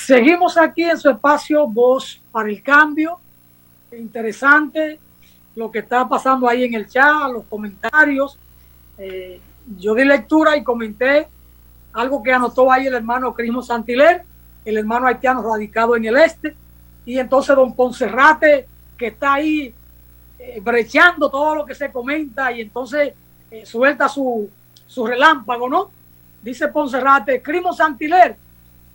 Seguimos aquí en su espacio Voz para el Cambio. Interesante lo que está pasando ahí en el chat, los comentarios. Yo di lectura y comenté algo que anotó ahí el hermano Crismo Santiler, el hermano haitiano radicado en el este, y entonces don Ponserrate, que está ahí brechando todo lo que se comenta, y entonces suelta su relámpago, ¿no? Dice Ponserrate, Crismo Santiler,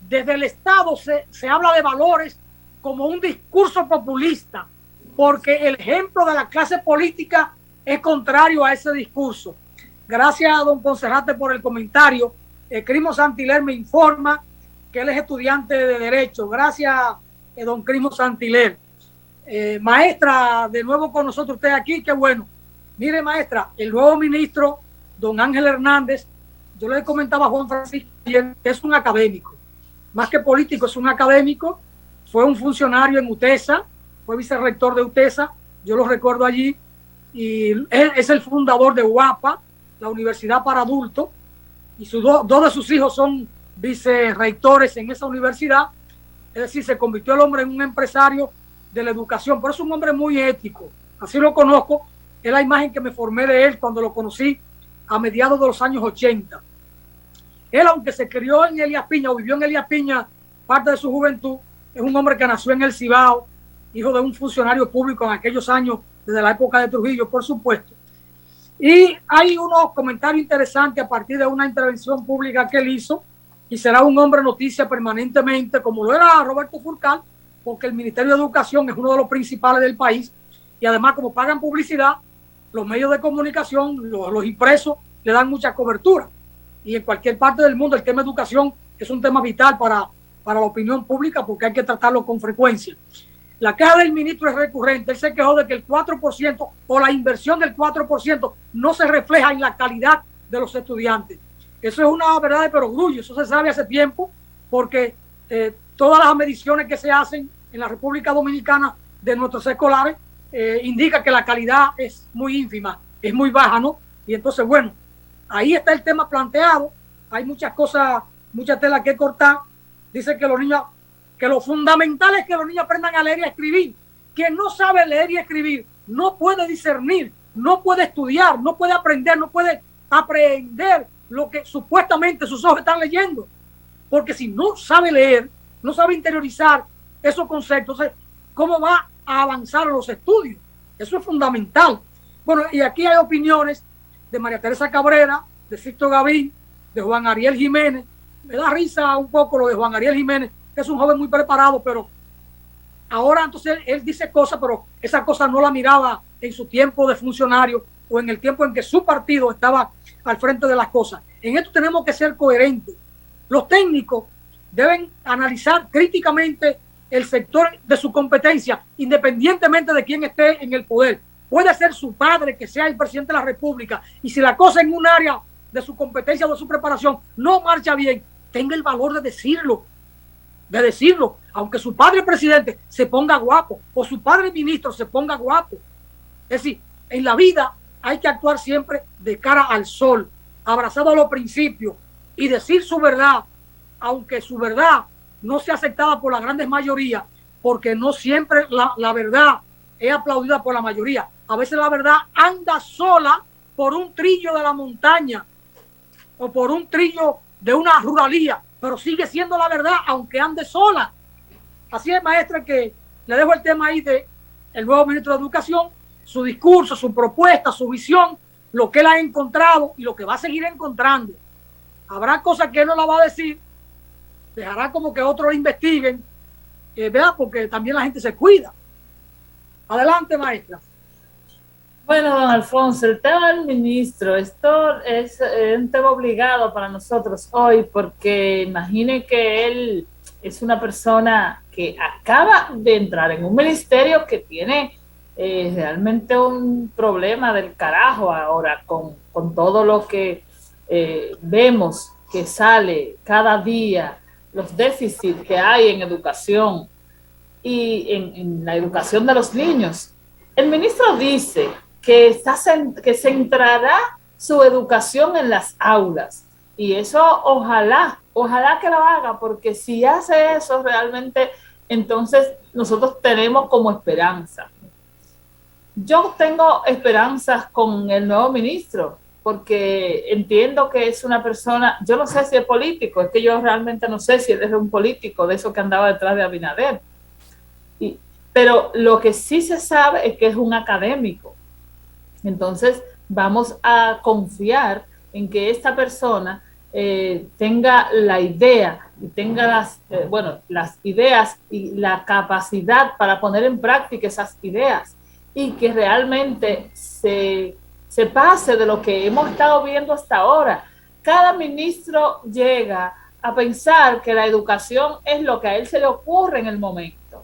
desde el Estado se habla de valores como un discurso populista, porque el ejemplo de la clase política es contrario a ese discurso. Gracias a don Ponserrate por el comentario. Crismo Santiler me informa que él es estudiante de Derecho. Gracias, don Crismo Santiler. Maestra, de nuevo con nosotros usted aquí, qué bueno. Mire, maestra, el nuevo ministro, don Ángel Hernández, yo le comentaba a Juan Francisco que es un académico. Más que político, es un académico. Fue un funcionario en UTESA, fue vicerrector de UTESA, yo lo recuerdo allí, y él es el fundador de UAPA, la Universidad para Adultos, y dos de sus hijos son vicerrectores en esa universidad. Es decir, se convirtió el hombre en un empresario de la educación, pero es un hombre muy ético, así lo conozco, es la imagen que me formé de él cuando lo conocí a mediados de los años 80. Él, aunque se crió en Elías Piña o vivió en Elías Piña parte de su juventud, es un hombre que nació en el Cibao, hijo de un funcionario público en aquellos años, desde la época de Trujillo, por supuesto. Y hay unos comentarios interesantes a partir de una intervención pública que él hizo, y será un hombre noticia permanentemente, como lo era Roberto Furcal, porque el Ministerio de Educación es uno de los principales del país, y además, como pagan publicidad, los medios de comunicación, los impresos, le dan mucha cobertura. Y en cualquier parte del mundo el tema de educación es un tema vital para la opinión pública, porque hay que tratarlo con frecuencia. La queja del ministro es recurrente. Él se quejó de que el 4% o la inversión del 4% no se refleja en la calidad de los estudiantes. Eso es una verdad de perogrullo. Eso se sabe hace tiempo, porque todas las mediciones que se hacen en la República Dominicana de nuestros escolares indica que la calidad es muy ínfima, es muy baja, ¿no? Y entonces, bueno, ahí está el tema planteado. Hay muchas cosas, mucha tela que cortar. Dice que los niños, que lo fundamental es que los niños aprendan a leer y a escribir. Quien no sabe leer y escribir no puede discernir, no puede estudiar, no puede aprender, no puede aprender lo que supuestamente sus ojos están leyendo. Porque si no sabe leer, no sabe interiorizar esos conceptos, ¿cómo va a avanzar en los estudios? Eso es fundamental. Bueno, y aquí hay opiniones de María Teresa Cabrera, de Sixto Gavín, de Juan Ariel Jiménez. Me da risa un poco lo de Juan Ariel Jiménez, que es un joven muy preparado, pero ahora entonces él dice cosas, pero esa cosa no la miraba en su tiempo de funcionario o en el tiempo en que su partido estaba al frente de las cosas. En esto tenemos que ser coherentes. Los técnicos deben analizar críticamente el sector de su competencia, independientemente de quién esté en el poder. Puede ser su padre, que sea el presidente de la República, y si la cosa en un área de su competencia o de su preparación no marcha bien, tenga el valor de decirlo, aunque su padre presidente se ponga guapo o su padre ministro se ponga guapo. Es decir, en la vida hay que actuar siempre de cara al sol, abrazado a los principios, y decir su verdad, aunque su verdad no sea aceptada por la grandes mayoría, porque no siempre la verdad es aplaudida por la mayoría. A veces la verdad anda sola por un trillo de la montaña o por un trillo de una ruralía, pero sigue siendo la verdad aunque ande sola. Así es, maestra, que le dejo el tema ahí de el nuevo ministro de Educación, su discurso, su propuesta, su visión, lo que él ha encontrado y lo que va a seguir encontrando. Habrá cosas que él no la va a decir, dejará como que otros investiguen, ¿verdad? Porque también la gente se cuida. Adelante, maestra. Bueno, don Alfonso, el tema del ministro, esto es un tema obligado para nosotros hoy, porque imagine que él es una persona que acaba de entrar en un ministerio que tiene realmente un problema del carajo ahora con todo lo que vemos que sale cada día, los déficits que hay en educación y en la educación de los niños. El ministro dice que centrará su educación en las aulas. Y eso ojalá que lo haga, porque si hace eso realmente, entonces nosotros tenemos como esperanza. Yo tengo esperanzas con el nuevo ministro, porque entiendo que es una persona, yo no sé si es político, es que yo realmente no sé si él es un político de eso que andaba detrás de Abinader. Pero lo que sí se sabe es que es un académico. Entonces, vamos a confiar en que esta persona tenga la idea y tenga las ideas y la capacidad para poner en práctica esas ideas y que realmente se pase de lo que hemos estado viendo hasta ahora. Cada ministro llega a pensar que la educación es lo que a él se le ocurre en el momento.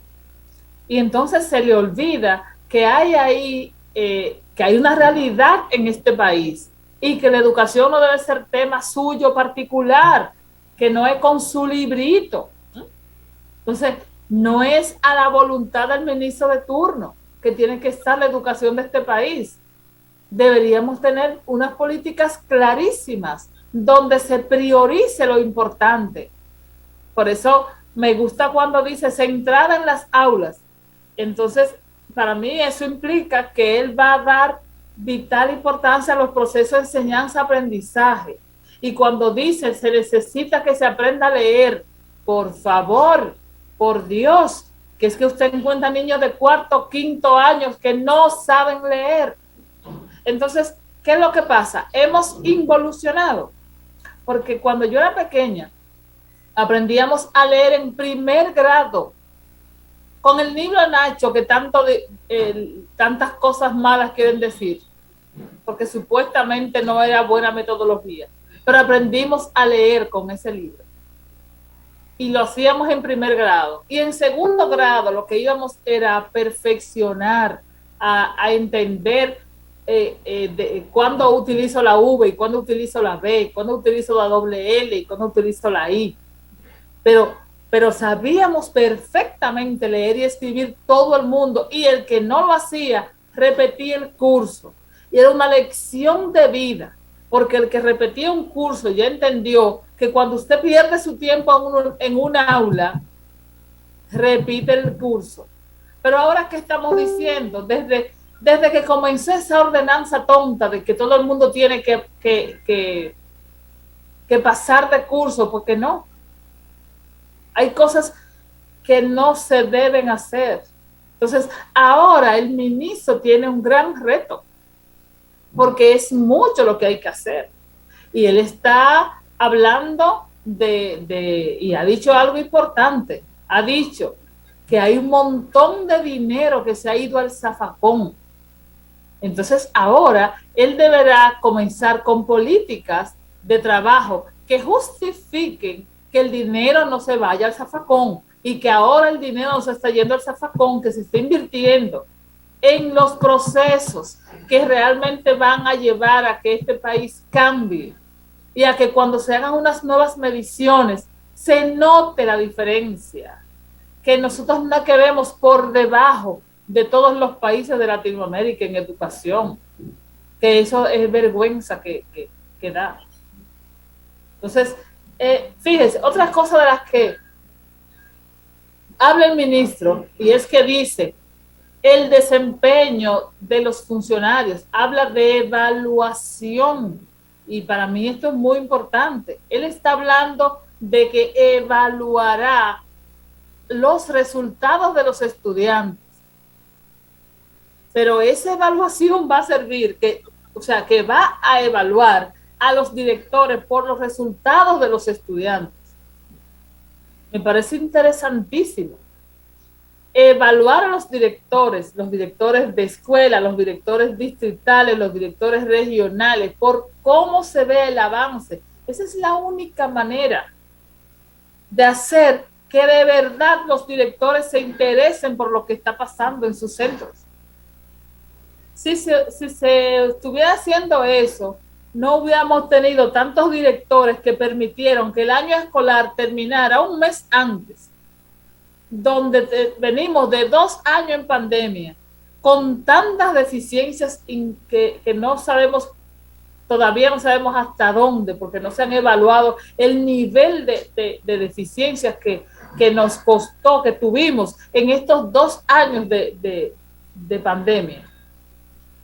Y entonces se le olvida que hay ahí, que hay una realidad en este país y que la educación no debe ser tema suyo particular, que no es con su librito. Entonces, no es a la voluntad del ministro de turno que tiene que estar la educación de este país. Deberíamos tener unas políticas clarísimas donde se priorice lo importante. Por eso me gusta cuando dice centrada en las aulas. Entonces, para mí eso implica que él va a dar vital importancia a los procesos de enseñanza-aprendizaje. Y cuando dice se necesita que se aprenda a leer, por favor, por Dios, que es que usted encuentra niños de cuarto, quinto años que no saben leer. Entonces, ¿qué es lo que pasa? Hemos involucionado, porque cuando yo era pequeña, aprendíamos a leer en primer grado, con el libro Nacho, que tantas cosas malas quieren decir, porque supuestamente no era buena metodología, pero aprendimos a leer con ese libro. Y lo hacíamos en primer grado. Y en segundo grado lo que íbamos era a perfeccionar, a entender cuándo utilizo la V y cuándo utilizo la B, cuándo utilizo la doble L y cuándo utilizo la I. Pero sabíamos perfectamente leer y escribir todo el mundo, y el que no lo hacía repetía el curso. Y era una lección de vida, porque el que repetía un curso ya entendió que cuando usted pierde su tiempo en una aula, repite el curso. Pero ahora, ¿qué estamos diciendo? Desde que comenzó esa ordenanza tonta de que todo el mundo tiene que pasar de curso, porque no. Hay cosas que no se deben hacer. Entonces, ahora el ministro tiene un gran reto, porque es mucho lo que hay que hacer. Y él está hablando y ha dicho algo importante. Ha dicho que hay un montón de dinero que se ha ido al zafacón. Entonces, ahora él deberá comenzar con políticas de trabajo que justifiquen que el dinero no se vaya al zafacón y que ahora el dinero no se está yendo al zafacón, que se está invirtiendo en los procesos que realmente van a llevar a que este país cambie y a que cuando se hagan unas nuevas mediciones se note la diferencia, que nosotros no quedemos por debajo de todos los países de Latinoamérica en educación, que eso es vergüenza que da. Entonces, fíjese, otra cosa de las que habla el ministro, y es que dice el desempeño de los funcionarios, habla de evaluación, y para mí esto es muy importante. Él está hablando de que evaluará los resultados de los estudiantes, pero esa evaluación va a servir, que va a evaluar a los directores por los resultados de los estudiantes. Me parece interesantísimo. Evaluar a los directores de escuela, los directores distritales, los directores regionales, por cómo se ve el avance. Esa es la única manera de hacer que de verdad los directores se interesen por lo que está pasando en sus centros. Si se estuviera haciendo eso, no hubiéramos tenido tantos directores que permitieron que el año escolar terminara un mes antes, donde venimos de 2 años en pandemia, con tantas deficiencias que no sabemos todavía no sabemos hasta dónde, porque no se han evaluado el nivel de deficiencias que nos costó, que tuvimos en estos 2 años de pandemia.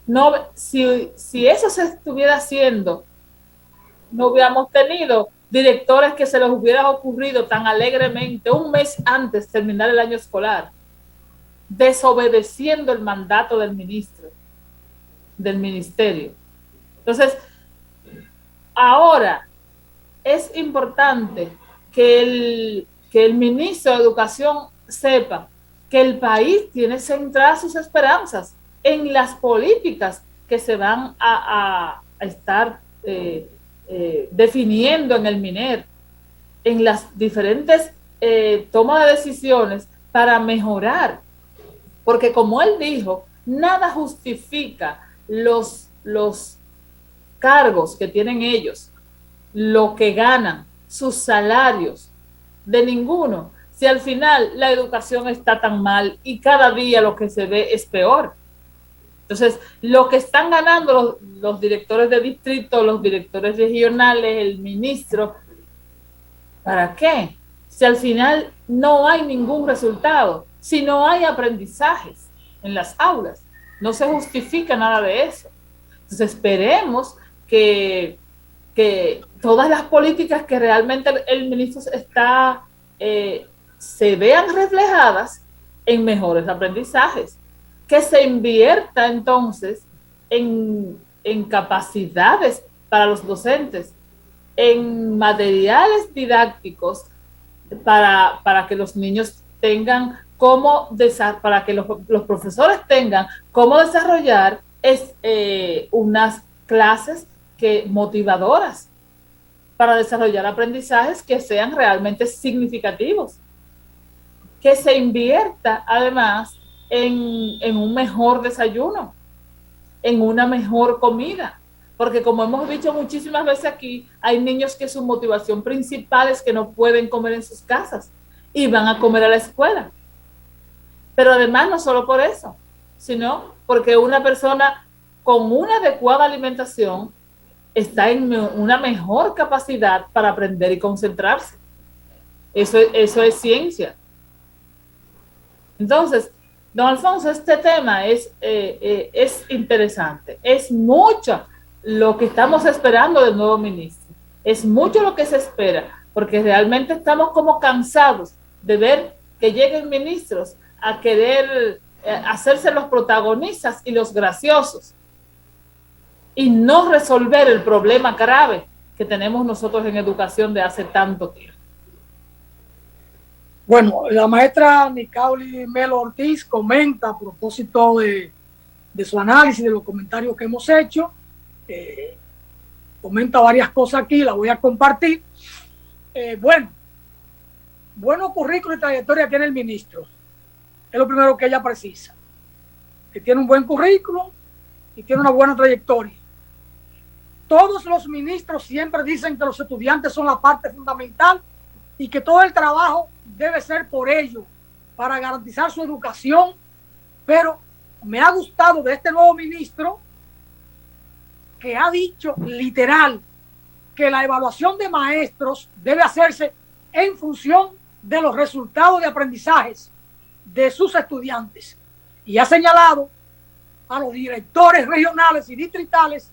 No, si eso se estuviera haciendo, no hubiéramos tenido directores que se les hubiera ocurrido tan alegremente un mes antes de terminar el año escolar, desobedeciendo el mandato del ministro, del ministerio. Entonces, ahora es importante que el ministro de Educación sepa que el país tiene centradas sus esperanzas en las políticas que se van a estar definiendo en el MINER, en las diferentes tomas de decisiones para mejorar. Porque como él dijo, nada justifica los cargos que tienen ellos, lo que ganan, sus salarios, de ninguno, si al final la educación está tan mal y cada día lo que se ve es peor. Entonces, lo que están ganando los directores de distrito, los directores regionales, el ministro, ¿para qué? Si al final no hay ningún resultado, si no hay aprendizajes en las aulas, no se justifica nada de eso. Entonces, esperemos que todas las políticas que realmente el ministro está se vean reflejadas en mejores aprendizajes, que se invierta entonces en capacidades para los docentes, en materiales didácticos para que los niños tengan para que los profesores tengan cómo desarrollar unas clases motivadoras para desarrollar aprendizajes que sean realmente significativos. Que se invierta además en un mejor desayuno, en una mejor comida, porque como hemos dicho muchísimas veces aquí, hay niños que su motivación principal es que no pueden comer en sus casas y van a comer a la escuela. Pero además no solo por eso, sino porque una persona con una adecuada alimentación está en una mejor capacidad para aprender y concentrarse. Eso es ciencia. Entonces, don Alfonso, este tema es interesante. Es mucho lo que estamos esperando del nuevo ministro. Es mucho lo que se espera, porque realmente estamos como cansados de ver que lleguen ministros a querer hacerse los protagonistas y los graciosos y no resolver el problema grave que tenemos nosotros en educación de hace tanto tiempo. Bueno, la maestra Nicauli Melo Ortiz comenta a propósito de su análisis, de los comentarios que hemos hecho, comenta varias cosas aquí, las voy a compartir. Bueno currículo y trayectoria tiene el ministro, es lo primero que ella precisa, que tiene un buen currículo y tiene una buena trayectoria. Todos los ministros siempre dicen que los estudiantes son la parte fundamental y que todo el trabajo debe ser por ellos, para garantizar su educación, pero me ha gustado de este nuevo ministro que ha dicho literal que la evaluación de maestros debe hacerse en función de los resultados de aprendizajes de sus estudiantes, y ha señalado a los directores regionales y distritales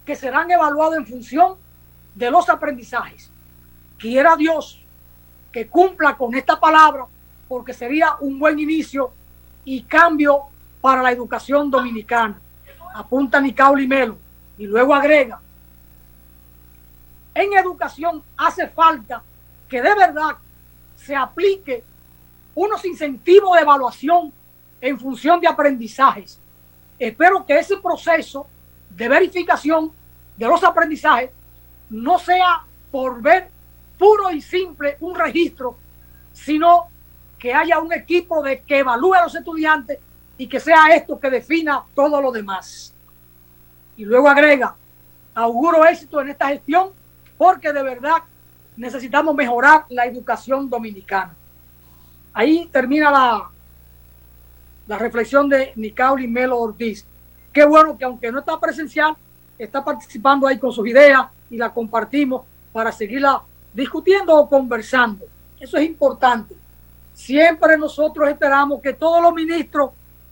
que serán evaluados en función de los aprendizajes. Quiera Dios que cumpla con esta palabra, porque sería un buen inicio y cambio para la educación dominicana. Apunta Nicauli Melo y luego agrega: en educación hace falta que de verdad se aplique unos incentivos de evaluación en función de aprendizajes. Espero que ese proceso de verificación de los aprendizajes no sea por ver puro y simple un registro, sino que haya un equipo que evalúe a los estudiantes y que sea esto que defina todo lo demás. Y luego agrega: auguro éxito en esta gestión porque de verdad necesitamos mejorar la educación dominicana. Ahí termina la reflexión de Nicauli Melo Ortiz. Qué bueno que aunque no está presencial, está participando ahí con sus ideas y la compartimos para seguirla discutiendo o conversando. Eso es importante. Siempre nosotros esperamos que todos los ministros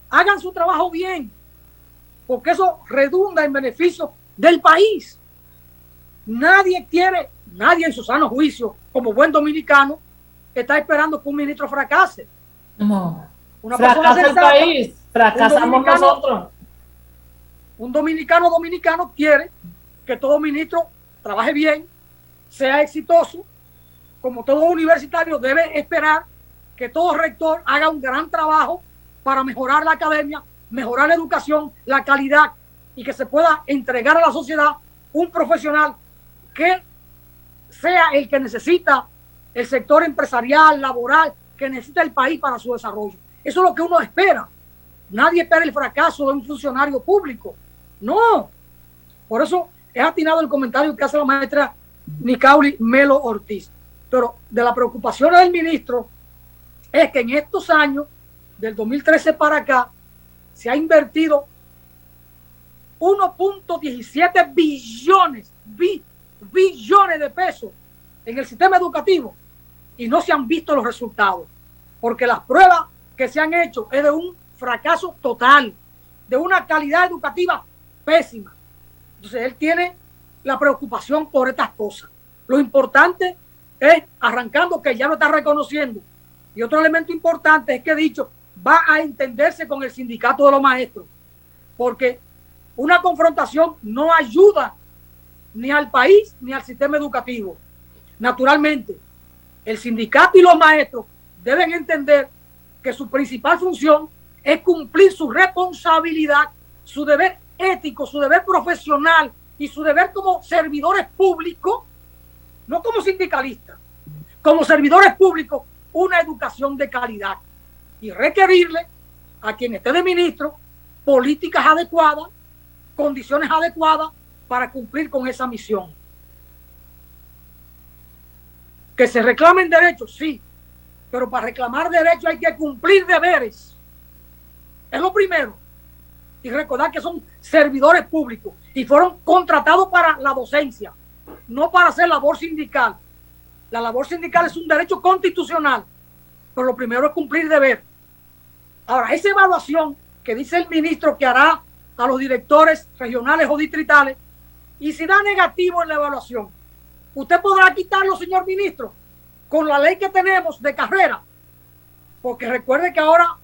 hagan su trabajo bien, porque eso redunda en beneficio del país. Nadie en su sano juicio, como buen dominicano, está esperando que un ministro fracase. No. Una fracasa el país, fracasamos nosotros. Un dominicano quiere que todo ministro trabaje bien, sea exitoso. Como todo universitario debe esperar que todo rector haga un gran trabajo para mejorar la academia, mejorar la educación, la calidad, y que se pueda entregar a la sociedad un profesional que sea el que necesita el sector empresarial, laboral, que necesita el país para su desarrollo. Eso es lo que uno espera. Nadie espera el fracaso de un funcionario público. No. Por eso es atinado el comentario que hace la maestra Nicauli Melo Ortiz. Pero de la preocupación del ministro es que en estos años, del 2013 para acá, se ha invertido 1.17 billones de pesos en el sistema educativo y no se han visto los resultados, porque las pruebas que se han hecho es de un fracaso total, de una calidad educativa pésima. Entonces él tiene la preocupación por estas cosas. Lo importante es, arrancando, que ya lo está reconociendo, y otro elemento importante es que, dicho, va a entenderse con el sindicato de los maestros, porque una confrontación no ayuda ni al país ni al sistema educativo. Naturalmente, el sindicato y los maestros deben entender que su principal función es cumplir su responsabilidad, su deber ético, su deber profesional y su deber como servidores públicos, no como sindicalistas, como servidores públicos, una educación de calidad y requerirle a quien esté de ministro políticas adecuadas, condiciones adecuadas para cumplir con esa misión. Que se reclamen derechos, sí, pero para reclamar derechos hay que cumplir deberes. Es lo primero. Y recordar que son servidores públicos y fueron contratados para la docencia, no para hacer labor sindical. La labor sindical es un derecho constitucional, pero lo primero es cumplir deber. Ahora, esa evaluación que dice el ministro que hará a los directores regionales o distritales, y si da negativo en la evaluación, usted podrá quitarlo, señor ministro, con la ley que tenemos de carrera, porque recuerde que ahora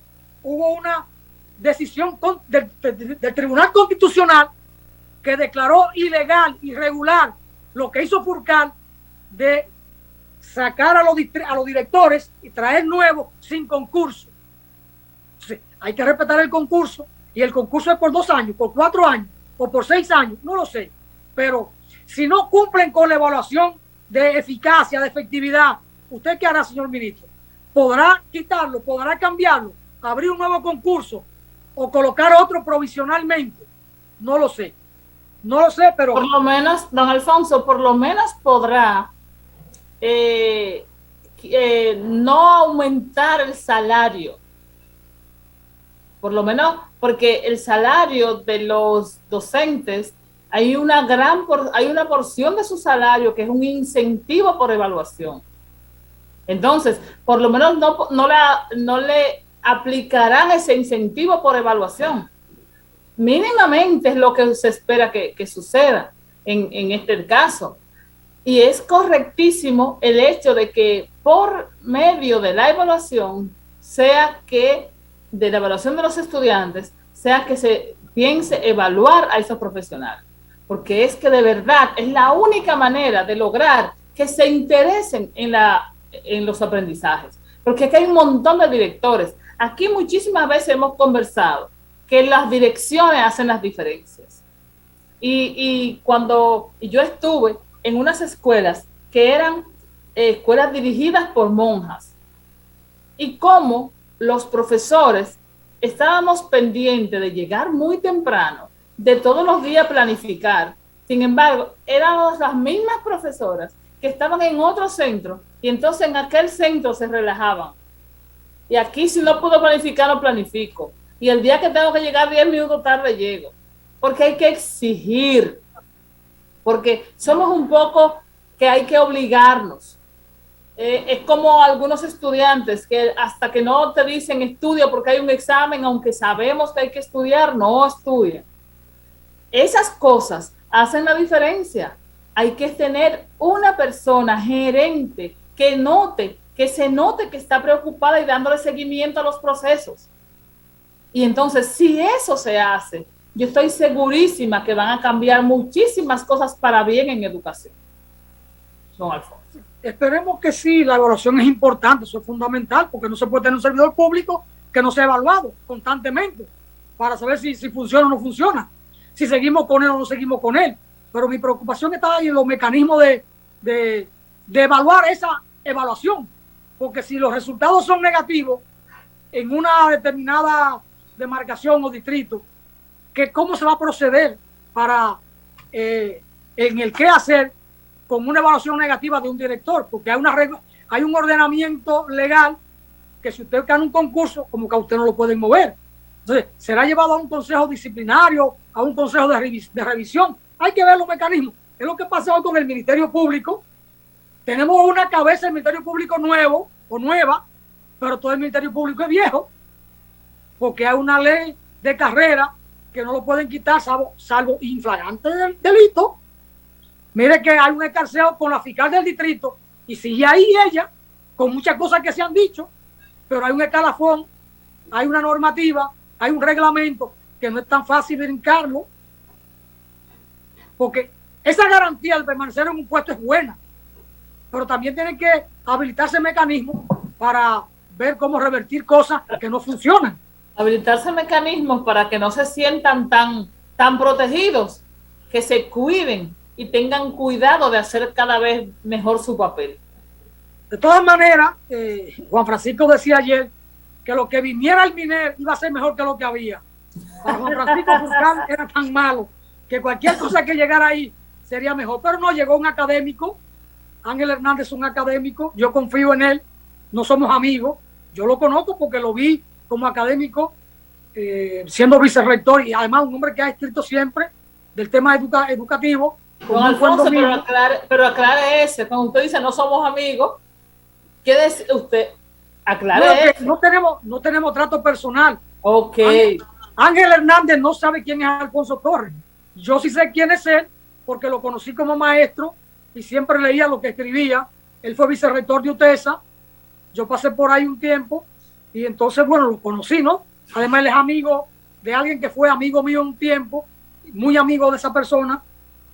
hubo una decisión del Tribunal Constitucional que declaró ilegal, irregular, lo que hizo Furcal de sacar a los directores y traer nuevos sin concurso. Entonces, hay que respetar el concurso, y el concurso es por 2 años, por 4 años o por 6 años, no lo sé, pero si no cumplen con la evaluación de eficacia, de efectividad, ¿usted qué hará, señor ministro? ¿Podrá quitarlo, podrá cambiarlo, abrir un nuevo concurso o colocar otro provisionalmente? No lo sé. No lo sé, pero... Por lo menos, don Alfonso, por lo menos podrá no aumentar el salario. Por lo menos, porque el salario de los docentes, hay una porción de su salario que es un incentivo por evaluación. Entonces, por lo menos no le aplicarán ese incentivo por evaluación. Mínimamente es lo que se espera que suceda en este caso. Y es correctísimo el hecho de que por medio de la evaluación, de la evaluación de los estudiantes, sea que se piense evaluar a esos profesionales. Porque es que de verdad es la única manera de lograr que se interesen en los aprendizajes. Porque aquí hay un montón de directores. Aquí muchísimas veces hemos conversado que las direcciones hacen las diferencias. Y yo estuve en unas escuelas que eran escuelas dirigidas por monjas, y como los profesores estábamos pendientes de llegar muy temprano, de todos los días planificar. Sin embargo, éramos las mismas profesoras que estaban en otro centro, y entonces en aquel centro se relajaban. Y aquí, si no puedo planificar, no planifico. Y el día que tengo que llegar 10 minutos tarde, llego. Porque hay que exigir. porque somos un poco que hay que obligarnos. Es como algunos estudiantes que hasta que no te dicen estudia porque hay un examen, aunque sabemos que hay que estudiar, no estudian. Esas cosas hacen la diferencia. Hay que tener una persona gerente que se note que está preocupada y dándole seguimiento a los procesos. Y entonces, si eso se hace, yo estoy segurísima que van a cambiar muchísimas cosas para bien en educación. Don Alfonso. Esperemos que sí, la evaluación es importante, eso es fundamental, porque no se puede tener un servidor público que no sea evaluado constantemente para saber si funciona o no funciona, si seguimos con él o no seguimos con él. Pero mi preocupación está ahí en los mecanismos de evaluar esa evaluación, porque si los resultados son negativos en una determinada demarcación o distrito, que cómo se va a proceder para en el qué hacer con una evaluación negativa de un director, porque hay un ordenamiento legal que si usted gana un concurso, como que a usted no lo pueden mover. Entonces, será llevado a un consejo disciplinario, a un consejo de revisión. Hay que ver los mecanismos. Es lo que pasa hoy con el Ministerio Público. Tenemos una cabeza del Ministerio Público nuevo o nueva, pero todo el Ministerio Público es viejo, porque hay una ley de carrera que no lo pueden quitar salvo infragante delito. Mire que hay un escarceo con la fiscal del distrito y sigue ahí ella, con muchas cosas que se han dicho, pero hay un escalafón, hay una normativa, hay un reglamento que no es tan fácil brincarlo, porque esa garantía de permanecer en un puesto es buena, pero también tienen que habilitarse mecanismos para ver cómo revertir cosas que no funcionan. Habilitarse mecanismos para que no se sientan tan protegidos, que se cuiden y tengan cuidado de hacer cada vez mejor su papel. De todas maneras, Juan Francisco decía ayer que lo que viniera al MINER iba a ser mejor que lo que había. Para Juan Francisco Furcán era tan malo que cualquier cosa que llegara ahí sería mejor. Pero no, llegó un académico, Ángel Hernández es un académico, yo confío en él, no somos amigos, yo lo conozco porque lo vi como académico, siendo vicerrector y además un hombre que ha escrito siempre del tema educativo. Don Alfonso, pero aclare ese. Cuando usted dice no somos amigos, ¿qué dice usted? Aclare no tenemos trato personal. Ok. Ángel Hernández no sabe quién es Alfonso Torres. Yo sí sé quién es él, porque lo conocí como maestro y siempre leía lo que escribía. Él fue vicerrector de UTESA. Yo pasé por ahí un tiempo y entonces, bueno, lo conocí, ¿no? Además, él es amigo de alguien que fue amigo mío un tiempo, muy amigo de esa persona,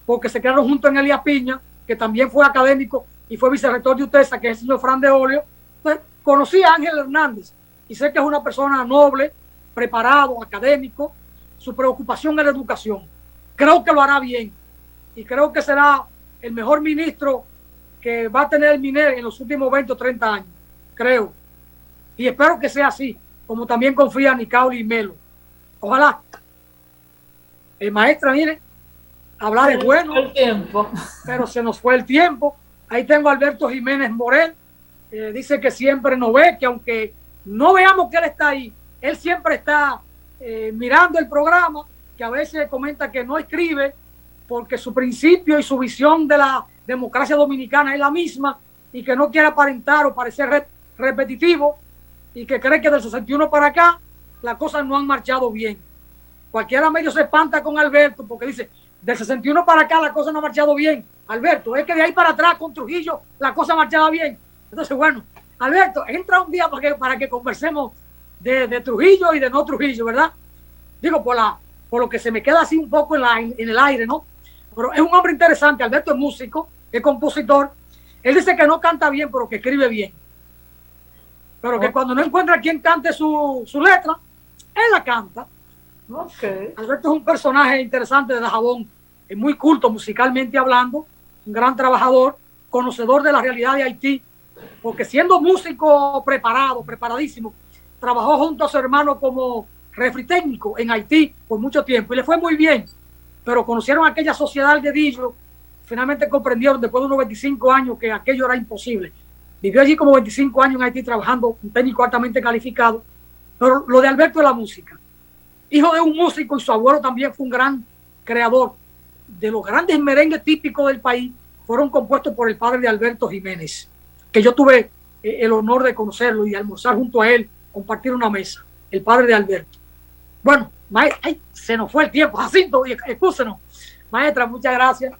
porque se quedaron juntos en Elías Piña, que también fue académico y fue vicerrector de UTESA, que es el señor Fran de Olio. Entonces, conocí a Ángel Hernández y sé que es una persona noble, preparado, académico. Su preocupación es la educación. Creo que lo hará bien y creo que será el mejor ministro que va a tener el MINER en los últimos 20 o 30 años, creo. Y espero que sea así, como también confía Nicauli y Melo. Ojalá. Maestra, mire, hablar es bueno, pero se nos fue el tiempo. Ahí tengo a Alberto Jiménez Morel, dice que siempre nos ve, que aunque no veamos que él está ahí, él siempre está mirando el programa, que a veces comenta que no escribe porque su principio y su visión de la democracia dominicana es la misma y que no quiere aparentar o parecer repetitivo y que cree que del 61 para acá las cosas no han marchado bien. Cualquiera medio se espanta con Alberto porque dice, del 61 para acá la cosa no ha marchado bien. Alberto, es que de ahí para atrás con Trujillo la cosa marchaba bien. Entonces, bueno, Alberto, entra un día para que conversemos de Trujillo y de no Trujillo, ¿verdad? Digo, por lo que se me queda así un poco en el aire, ¿no? Pero es un hombre interesante. Alberto es músico, es compositor. Él dice que no canta bien, pero que escribe bien. Pero que cuando no encuentra quien cante su letra, él la canta. Okay. Alberto es un personaje interesante de Dajabón, es muy culto musicalmente hablando, un gran trabajador, conocedor de la realidad de Haití, porque siendo músico preparadísimo, trabajó junto a su hermano como refri técnico en Haití por mucho tiempo y le fue muy bien, pero conocieron aquella sociedad al dedillo, finalmente comprendieron después de unos 25 años que aquello era imposible. Vivió allí como 25 años en Haití trabajando, un técnico altamente calificado, pero lo de Alberto es la música. Hijo de un músico y su abuelo también fue un gran creador de los grandes merengues típicos del país fueron compuestos por el padre de Alberto Jiménez, que yo tuve el honor de conocerlo y almorzar junto a él, compartir una mesa, el padre de Alberto. Bueno, ay, se nos fue el tiempo, Jacinto, excúsenos. Maestra, muchas gracias.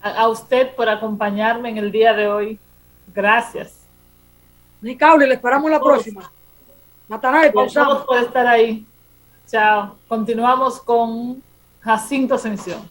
A usted por acompañarme en el día de hoy. Gracias. Ni cable, le esperamos la próxima. Natanael, pausamos. Gracias por estar ahí. Chao. Continuamos con Jacinto Ascensión.